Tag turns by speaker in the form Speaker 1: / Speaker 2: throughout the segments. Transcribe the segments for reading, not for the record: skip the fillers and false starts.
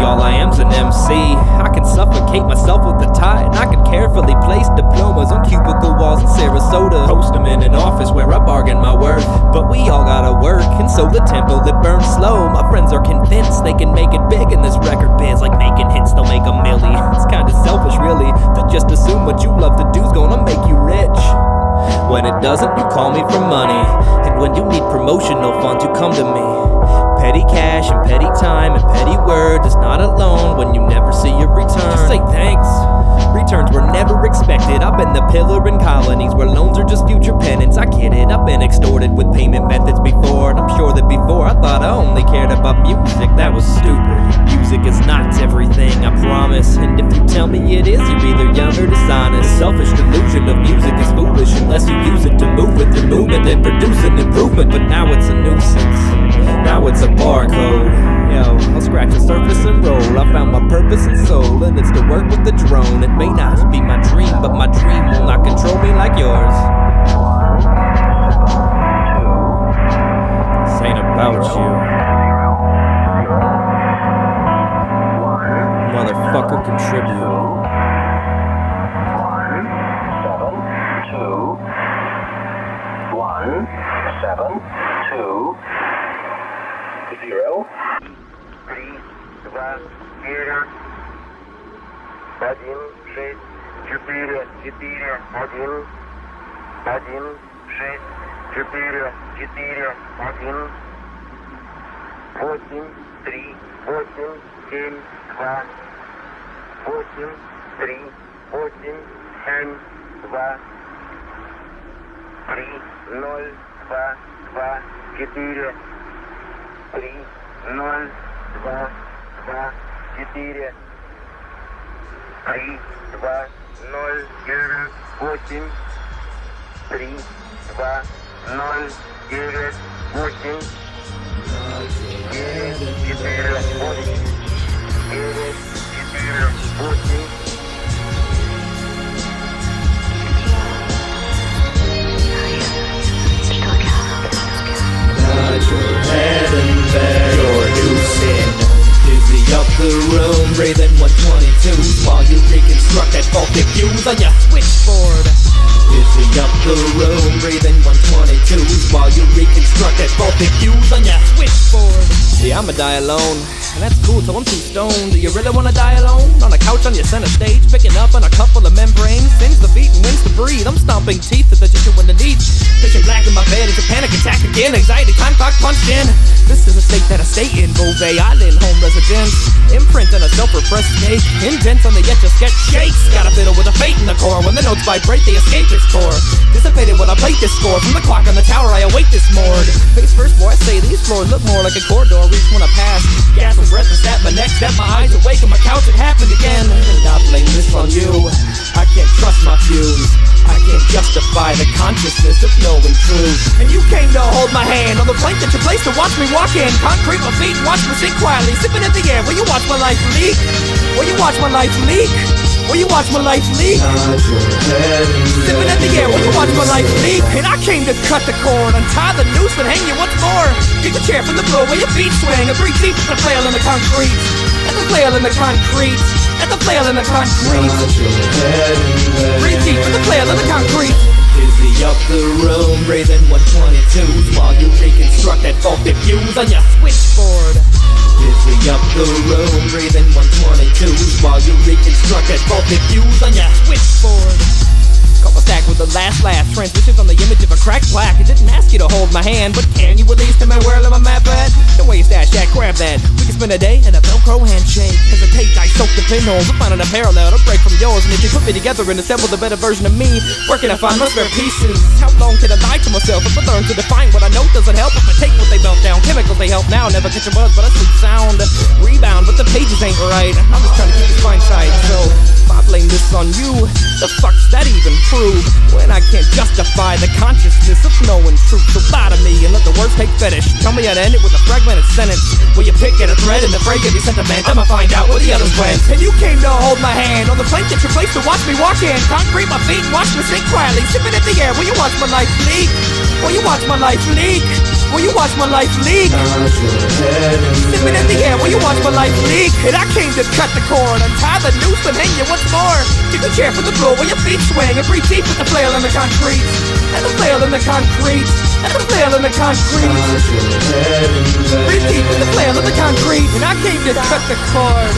Speaker 1: All I am's an MC. I can suffocate myself with a tie, and I can carefully place diplomas on cubicle walls in Sarasota. Post them in an office where I bargain my worth. But we all gotta work, and so the tempo that burns slow. My friends are convinced they can make it big in this record biz, like making hits, they'll make a milli. It's kinda selfish, really, to just assume what you love to do's gonna make you rich. When it doesn't, you call me for money, and when you need promotional funds, you come to me. Petty cash and petty time and petty words is not alone when you never see your return. Just say thanks. Returns were never expected. I've been the pillar in colonies where loans are just future penance. I get it, I've been extorted with payment methods before, and I'm sure that before I thought I only cared about music. That was stupid. Music is not everything, I promise. And if you tell me it is, you're either young or dishonest. The selfish delusion of music is foolish unless you use it to move with the movement and produce an improvement. But now it's a nuisance. Now it's a barcode. Yo, I'll scratch the surface and roll. I found my purpose and soul, and it's to work with the drone. It may not be my dream, but my dream will not control me like yours. This ain't about you. Motherfucker, contribute.
Speaker 2: 7, 2, 0.
Speaker 3: 3, 2, 4, 1, 6, 4, 4, 1, 1, 6, 4, 4, 1, 8, 3, 8, 7, 2, 8, 3, 8, 7, 2, 3, 0, 2, 2, 4, 3, 0, 2, 2, 4, 3, 2, 0, 9, 8, 3, 2, 0, 9, 8, 9, 4, 8.
Speaker 1: Nod your head and bed or loosen. Dizzy up the room, breathing 122s while you reconstruct that faulty fuse on your switchboard. Dizzy up the room, breathing 122s while you reconstruct that faulty fuse on your switchboard. Yeah, I'ma die alone, and that's cool till I'm too stoned. Do you really wanna die alone? On a couch on your center stage, picking up on a couple of membranes. Thins the feet and wins to breathe. I'm stomping teeth at the tissue underneath. Pitching black in my bed, it's a panic attack again. Anxiety, time clock punched in. This is a state that I stay in. Beauvais Island, home residence. Imprint on a self-repressed snake. Indents on the etch a sketch shakes. Got a fiddle with a fate in the core. When the notes vibrate, they escape its core. Dissipated when I plate this score. From the clock on the tower, I await this morgue. Face first, boy, I say these floors look more like a corridor. Reach when I pass. Gas and breath and snap my neck. Step my eyes awake on my couch. It happened again. And I blame this on you. I can't trust my fuse. I can't justify the consciousness of knowing truth. And you came to hold my hand on the plank that you placed to watch me walk in. Concrete my feet and watch me sink quietly. Sipping in the air. Will you watch my life leak? Will you watch my life leak? Will you watch my life leak? Nod your head and
Speaker 3: Sipping in the air. Will you watch my life leak? And I came to cut the cord, untie the noose and hang you once more. Kick the chair from the floor where your feet swing. And breathe deep at the flail in the concrete. At the flail in the concrete. At the flail in the concrete.
Speaker 1: nod your head and
Speaker 3: Breathe deep at the flail in the concrete.
Speaker 1: Dizzy up the room, breathing 122s while you reconstruct that faulty fuse on your switchboard. Dizzy up the room, breathing 122s while you reconstruct that faulty fuse on your switchboard. Couple stack with the last transmissions on the image of a cracked plaque. It didn't ask you to hold my hand, but can you at least tell me where my map at? The way you stash that, grab that. We can spend a day in a Velcro handshake. Hesitate, I soak the pinholes. We're finding a parallel to break from yours. And if you put me together and assemble the better version of me, where can I find my spare pieces? How long can I lie to myself if I learn to define what I know doesn't help? If I take what they melt down, chemicals they help now. Never catch a buzz, but I sleep sound. Rebound, but the pages ain't right. I'm just trying to keep this fine sight, so
Speaker 3: on you. The fuck's that even prove? When I can't justify the consciousness of knowing truth. So lie to me and let the words take fetish. Tell me how to end it with a fragmented sentence where you pick at a thread and the fray give you sentiment. I'ma find out where the others went. And you came to hold my hand on the plane that you placed to watch me walk in. Concrete my feet, watch me sink quietly, sipping in the air. Will you watch my life leak? Will you watch my life leak? Will you watch my life leak? Sipping in the air, will you watch my life leak? And I came to cut the cord, untie the noose and hang you once more. Kick the chair from the floor where your feet swing and breathe deep with the flail in the concrete. And the flail in the concrete. And the flail in the concrete. Breathe deep with the flail in the concrete. And I came to cut the cord.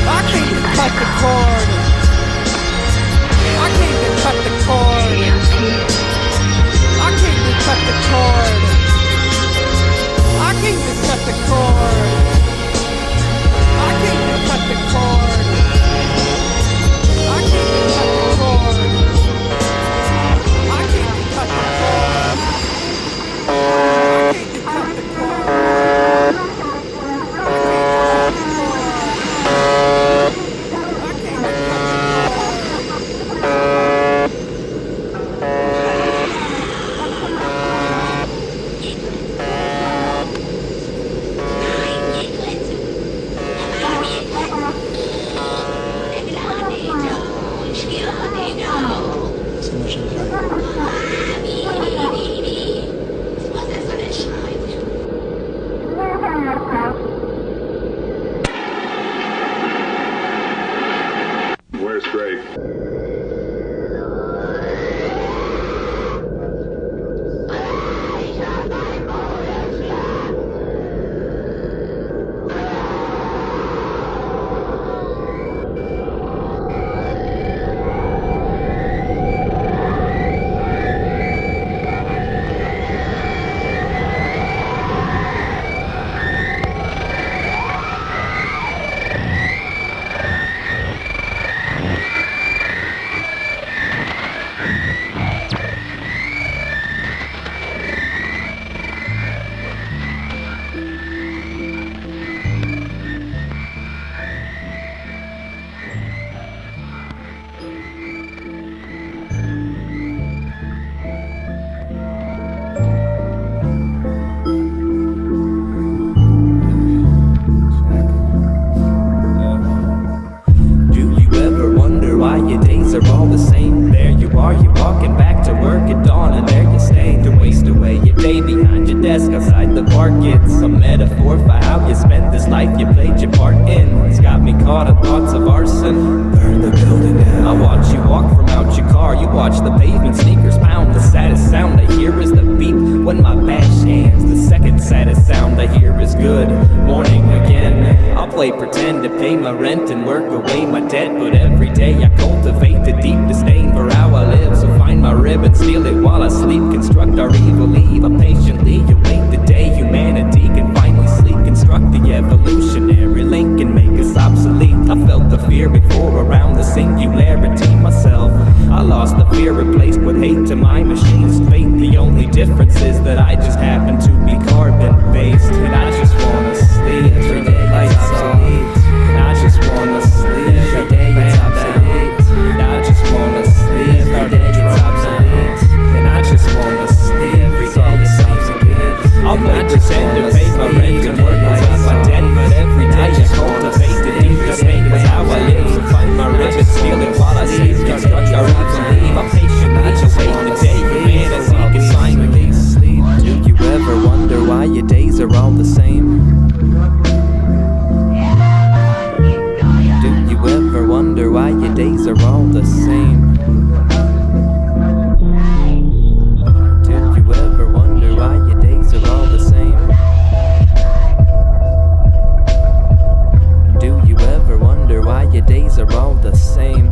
Speaker 3: I came to cut the cord. I came to cut the cord. I came to cut the cord. I came to cut the cord. I came to cut the cord. I came to cut the cord. I came to cut the cord. I came to cut the cord.
Speaker 4: Where's Drake?
Speaker 1: Outside the park, it's a metaphor for how you spent this life you played your part in. It's got me caught in thoughts of arson. Burn the building down. I watch you walk from out your car. You watch the pavement, sneakers pound. The saddest sound I hear is the beep when my badge hands. The second saddest sound I hear is good morning again. I'll play pretend to pay my rent and work away my debt, but every day I cultivate the deep disdain for how I live. So find my rib and steal it while I sleep. Construct our evil, leave. I patiently await the day humanity can finally sleep. Construct the evolutionary link and make us obsolete. I felt the fear before around the singularity myself. I lost the fear, replaced with hate to my machine's fate. The only difference is that I just happen to be carbon-based, and I just wanna sleep. Every day lights obsolete. And I just wanna sleep. Every day it's obsolete. And I just wanna sleep. Every day it's obsolete. And I just wanna sleep. Every day it's obsolete. I'll play pretend to pay my rent and work myself my debt, but every day I cultivate the deep disdain with how I live. So find my rib and steal it while I sleep. Construct our believe. I'm patiently await the day humanity can finally sleep. Do you ever wonder why your days are all the same? Do you ever wonder why your days are all the same? Do you ever wonder why your days are all the same? Do you ever wonder why your days are all the same?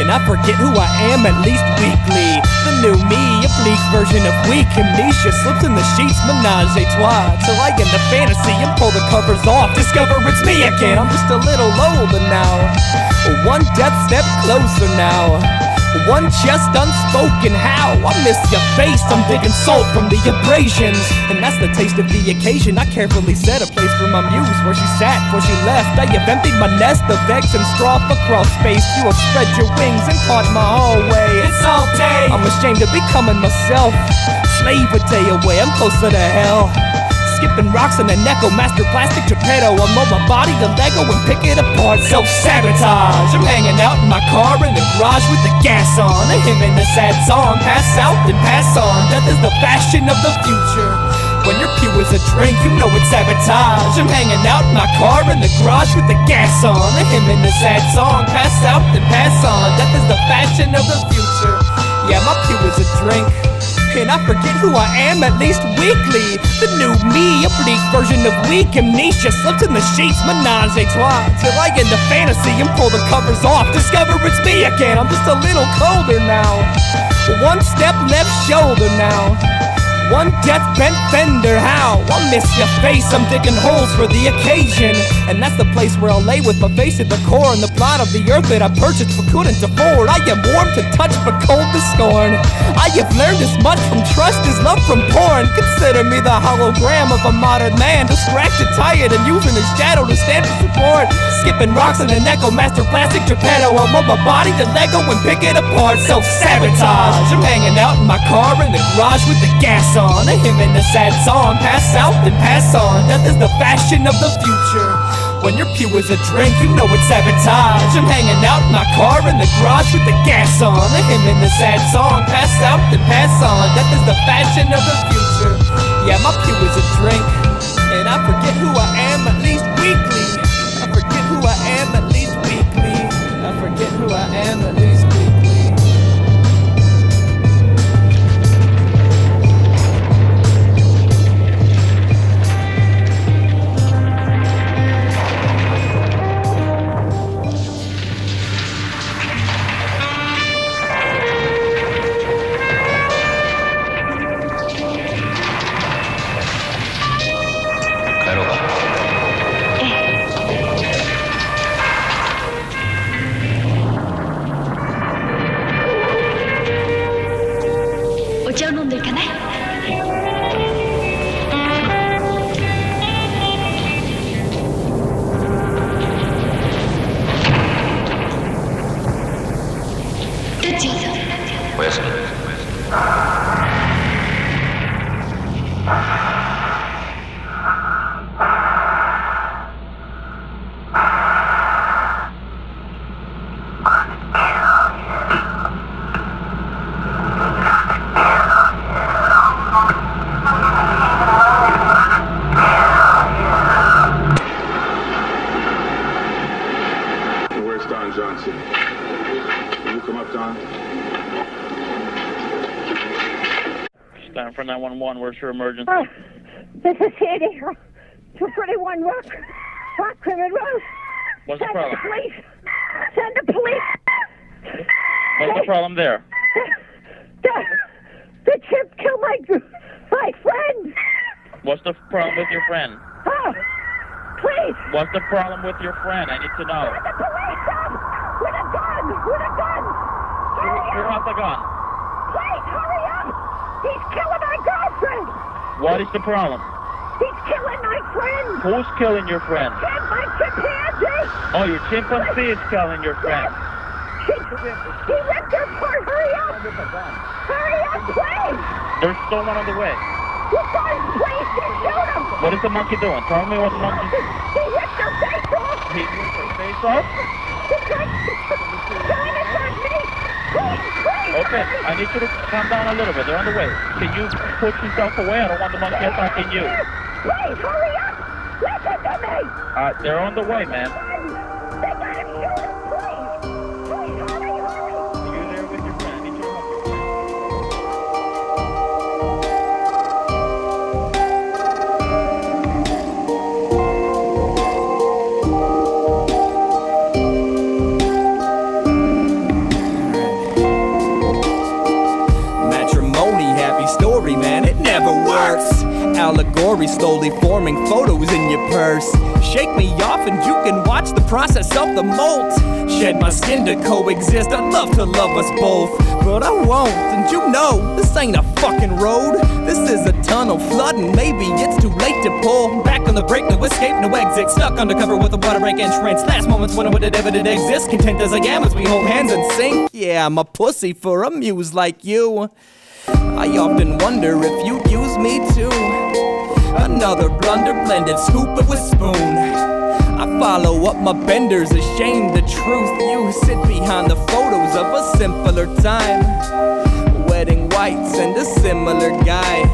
Speaker 3: and I forget who I am at least weekly. The new me, a bleak version of weak amnesia, slips in the sheets, menage a trois, till I get the fantasy and pull the covers off, discover it's me again. I'm just a little older now, one death step closer now, one just unspoken how I miss your face. I'm digging salt from the abrasions, and that's the taste of the occasion. I carefully set a place for my muse where she sat before she left. I have emptied my nest of eggs and straw for crawl space. You have spread your wings and caught my hallway. It's all day. I'm ashamed of becoming myself, slave a day away. I'm closer to hell. Skipping rocks in an echo, master plastic torpedo. I mold my body to Lego and pick it apart. Self-sabotage. I'm hanging out in my car in the garage with the gas on. A hymn and a sad song. Pass out and pass on. Death is the fashion of the future. When your pew is a drink, you know it's sabotage. I'm hanging out in my car in the garage with the gas on. A hymn and a sad song. Pass out and pass on. Death is the fashion of the future. Yeah, my pew is a drink, and I forget who I am at least weekly. The new me, a bleak version of weak amnesia, slips in the sheets, menage a trois, till I get into fantasy and pull the covers off, discover it's me again. I'm just a little colder now, one step left shoulder now, one death bent fender. How I miss your face. I'm digging holes for the occasion, and that's the place where I'll lay with my face at the core, and the plot of the earth that I purchased but couldn't afford. I am warm to touch but cold to scorn. I have learned as much from trust as love from porn. Consider me the hologram of a modern man, distracted, tired, and using his shadow to stand for support. Skipping rocks in an echo, master plastic torpedo. I mold my body to Lego and pick it apart. Self-sabotage. I'm hanging out in my car in the garage with the gas on. A hymn and a sad song. Pass out and pass on. Death is the fashion of the future. When your pew is a drink, you know it's sabotage. I'm hanging out in my car in the garage with the gas on. A hymn and a sad song. Pass out and pass on. Death is the fashion of the future. Yeah, my pew is a drink, and I forget who I am at least weekly. I forget who I am at least weekly. I forget who I am at least weekly.
Speaker 4: For 911, where's your emergency?
Speaker 5: Oh, this is Sandy. 231 Rock River Road.
Speaker 4: What's the problem?
Speaker 5: Send the police. Send the police.
Speaker 4: What's the problem there?
Speaker 5: The chip killed my friend.
Speaker 4: What's the problem with your friend?
Speaker 5: Oh, please.
Speaker 4: What's the problem with your friend? I need to know.
Speaker 5: Send the police up with a gun. With a gun.
Speaker 4: Who has the gun?
Speaker 5: Please, hurry up. He's killing my girlfriend.
Speaker 4: What is the problem?
Speaker 5: He's killing my friend.
Speaker 4: Who's killing your friend?
Speaker 5: My chimpanzee.
Speaker 4: Oh, your chimpanzee is killing your friend.
Speaker 5: He ripped her apart. Hurry up. Hurry up, please.
Speaker 4: There's someone on the way.
Speaker 5: You guys, please, just shoot him.
Speaker 4: What is the monkey doing? Tell me what the monkey...
Speaker 5: He ripped her face off.
Speaker 4: He ripped her face off?
Speaker 5: He's trying to hurt me. Please,
Speaker 4: okay, I need you to calm down a little bit. They're on the way. Can you put yourself away? I don't want the monkey attacking you.
Speaker 5: Please, hurry up. Listen to me.
Speaker 4: They're on the way, man.
Speaker 5: They gotta shoot him, please. Please, hurry.
Speaker 4: You're there with your friend. I need you to help your friend.
Speaker 3: allegory slowly forming photos in your purse. Shake me off and you can watch the process of the molt. Shed my skin to coexist, I'd love to love us both, but I won't, and you know, this ain't a fucking road. This is a tunnel flooding, maybe it's too late to pull back on the brake, no escape, no exit. Stuck undercover with a water break entrance. Last moments wondering would it ever did exist. Content as I am as we hold hands and sing. Yeah, I'm a pussy for a muse like you. I often wonder if you'd use me too. Another blunder blended, scoop it with spoon. I follow up my benders, ashamed the truth. You sit behind the photos of a simpler time. Wedding whites and a similar guy.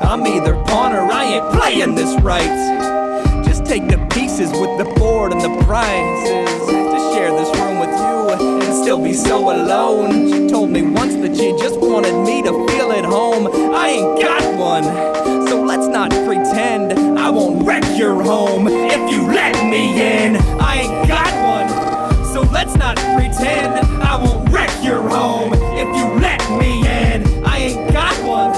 Speaker 3: I'm either pawn or I ain't playing this right. Just take the pieces with the board and the prizes. To share this room with you and still be so alone. She told me once that she just wanted me to feel at home. I ain't got one, so let's not pretend. I won't wreck your home if you let me in. I ain't got one, so let's not pretend. I won't wreck your home if you let me in. I ain't got one,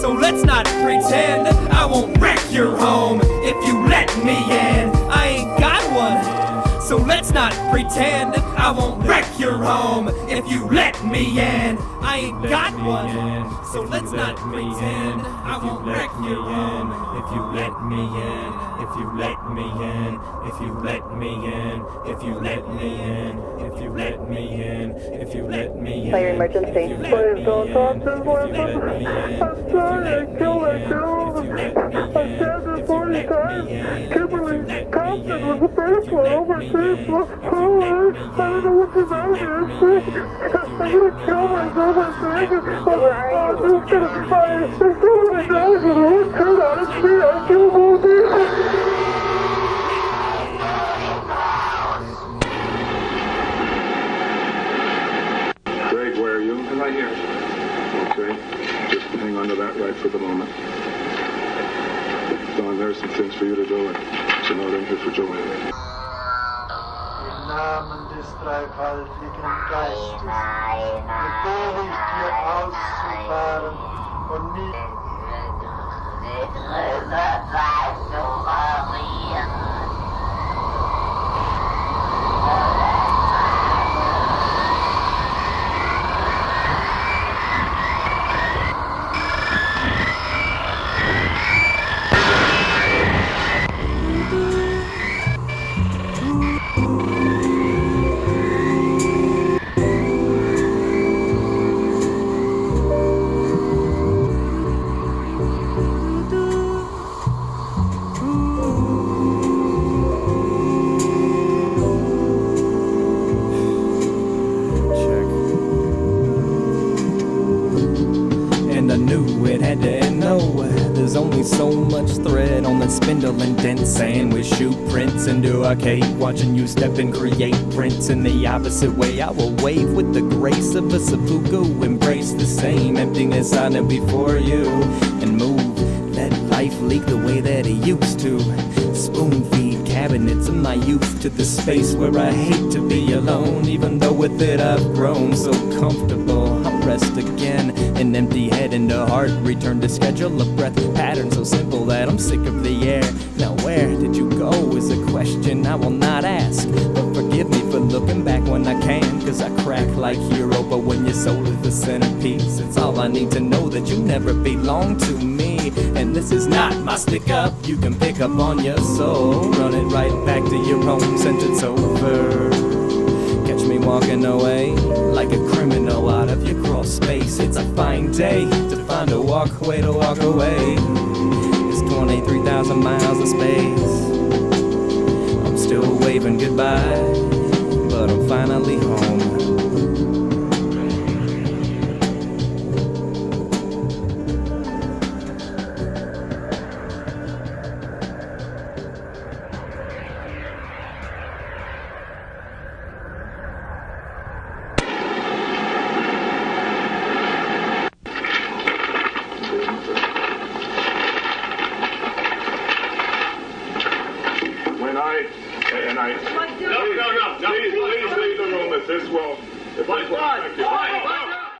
Speaker 3: so let's not pretend. I won't wreck your home if you let me in. I ain't got one, so let's not pretend. I won't wreck your home if you let me in. I ain't got one, so let's not pretend. I won't wreck your home if you let me in. If you let me in, if you let me in, if you let me in, if you let me in, if you let me in.
Speaker 5: Tairy emergency.
Speaker 6: Please don't touch this weapon. I'm sorry, I killed that girl. I said this 40 times. Kimberly Compton was the first one overseas. I don't know what this out here is saying. I'm gonna kill myself. I'm just gonna fight. There's so many guys with a hood cut on his feet. I killed all these.
Speaker 7: Greg, where are you? I'm right here. Okay. Just hang on to that right for the moment. Don, there's some things for you to do, and so note in here for Joanne.
Speaker 6: Im Namen des dreifaltigen Geistes befehle ich dir auszufahren und nie...
Speaker 3: There's only so much thread on that spindle and dent sandwich shoe prints into arcade, watching you step and create prints in the opposite way. I will wave with the grace of a seppuku, embrace the same emptiness I know before you, and move, let life leak the way that it used to. Spoon feed cabinets of my youth to the space where I hate to be alone, even though with it I've grown so comfortable. I'll rest again, an empty head and a heart return to schedule a breath pattern so simple that I'm sick of the air. Now where did you go is a question I will not ask, but forgive me for looking back when I can, cause I crack like hero, but when your soul is the centerpiece, it's all I need to know that you never belong to me. And this is not my stick up, you can pick up on your soul, run it right back to your home since it's over. Catch me walking away like a criminal out of your crawl space. It's a fine day to find a walkway to walk away. It's 23,000 miles of space. I'm still waving goodbye, but I'm finally home.
Speaker 7: Please leave the room if this will affect